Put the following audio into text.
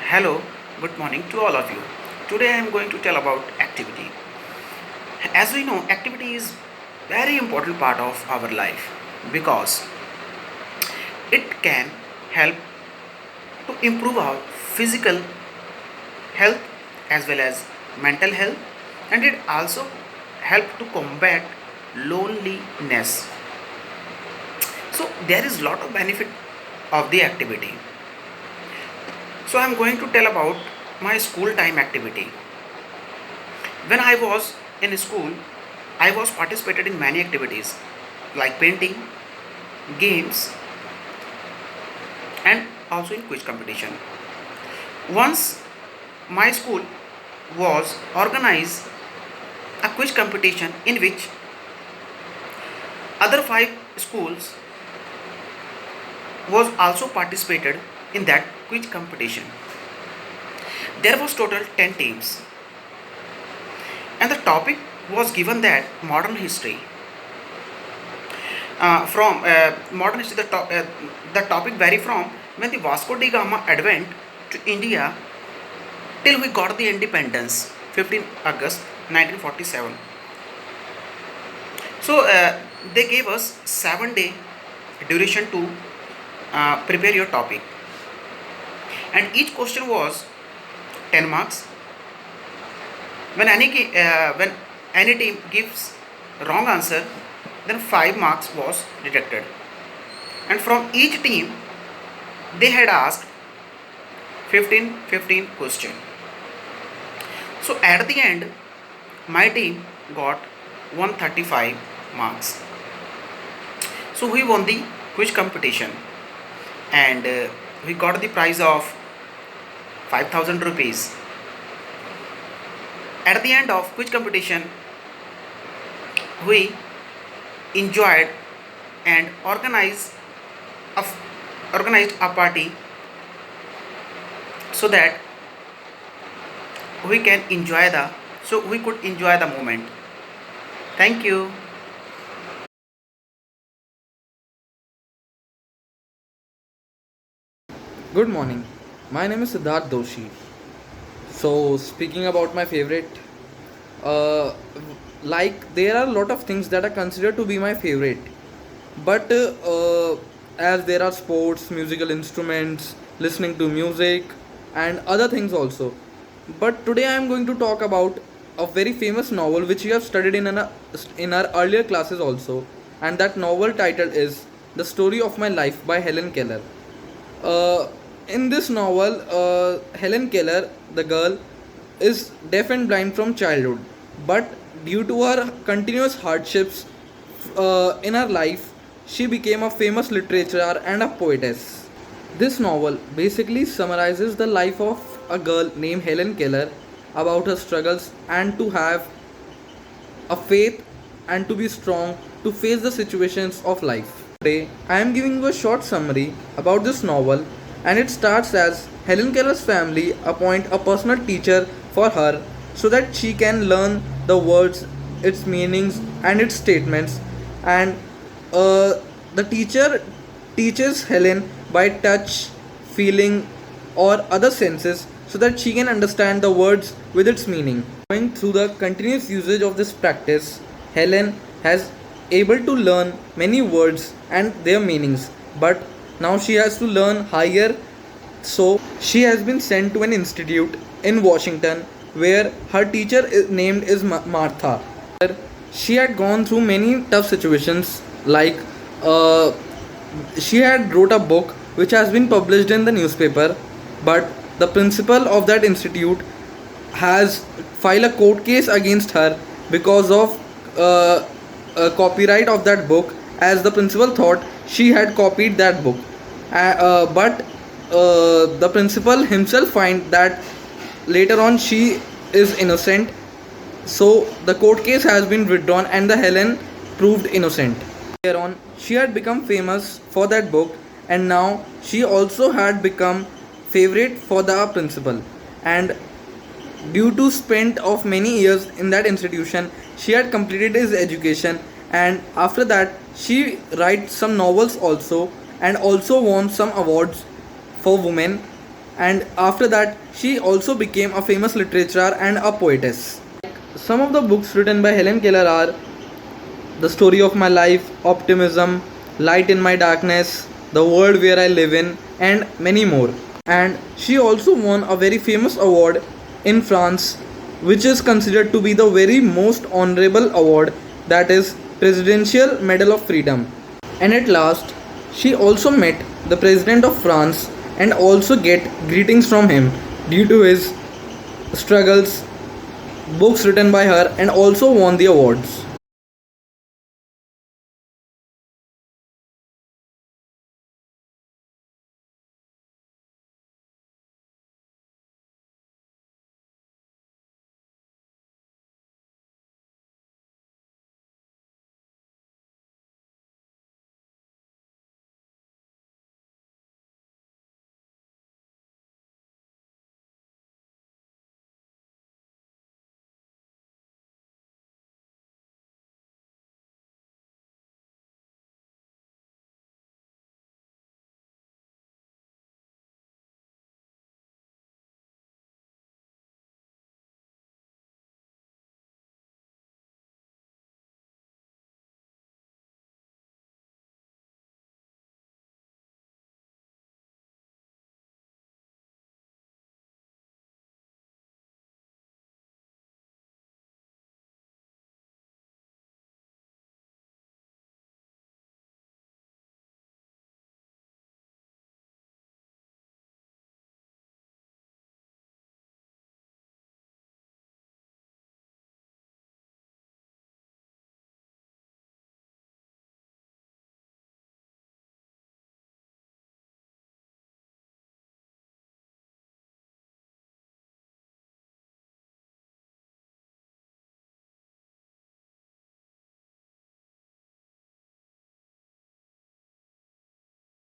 Hello, good morning to all of you. Today I am going to tell about activity. As we know, activity is very important part of our life because it can help to improve our physical health as well as mental health, and it also help to combat loneliness. So there is lot of benefit of the activity. So I am going to tell about my school time activity. When I was in school, I was participated in many activities like painting, games, and also in quiz competition. Once my school was organized a quiz competition in which other five schools was also participated in that quiz competition. There was total 10 teams and the topic was given that modern history. From modern history, the topic vary from when the Vasco da Gama advent to India till we got the independence, 15 August 1947. So they gave us 7 day duration to prepare your topic, and each question was 10 marks. When any team gives wrong answer, then 5 marks was deducted, and from each team they had asked 15 question. So at the end my team got 135 marks. So we won the quiz competition, and we got the prize of 5000 rupees. At the end of quiz competition, we enjoyed and a, organized a party so that we could enjoy the moment. Thank you. Good morning. My name is Siddharth Doshi. So, speaking about my favorite, uh, there are a lot of things that are considered to be my favorite, but as there are sports, musical instruments, listening to music, and other things also. But today I am going to talk about a very famous novel which we have studied in our earlier classes also, and that novel title is The Story of My Life by Helen Keller. Uh, in this novel, Helen Keller, the girl, is deaf and blind from childhood, but due to her continuous hardships in her life, she became a famous literature and a poetess. This novel basically summarizes the life of a girl named Helen Keller, about her struggles and to have a faith and to be strong to face the situations of life. Today, I am giving you a short summary about this novel, and it starts as Helen Keller's family appoint a personal teacher for her so that she can learn the words, its meanings, and its statements. And the teacher teaches Helen by touch, feeling, or other senses so that she can understand the words with its meaning. Going through the continuous usage of this practice, Helen has able to learn many words and their meanings, but now she has to learn higher, so she has been sent to an institute in Washington where her teacher is named is Martha. She had gone through many tough situations, like uh, she had wrote a book which has been published in the newspaper, but the principal of that institute has filed a court case against her because of copyright of that book, as the principal thought she had copied that book. But the principal himself find that later on she is innocent, so the court case has been withdrawn and the Helen proved innocent. Later on, she had become famous for that book, and now she also had become favorite for the principal. And due to spent of many years in that institution, she had completed his education, and after that she writes some novels also, and also won some awards for women. and after that she also became a famous literature and a poetess. Some of the books written by Helen Keller are The Story of My Life, Optimism, Light in My Darkness, The World Where I Live In, and many more. And she also won a very famous award in France, which is considered to be the very most honorable award, that is Presidential Medal of Freedom. And at last, she also met the President of France and also get greetings from him due to his struggles, books written by her, and also won the awards.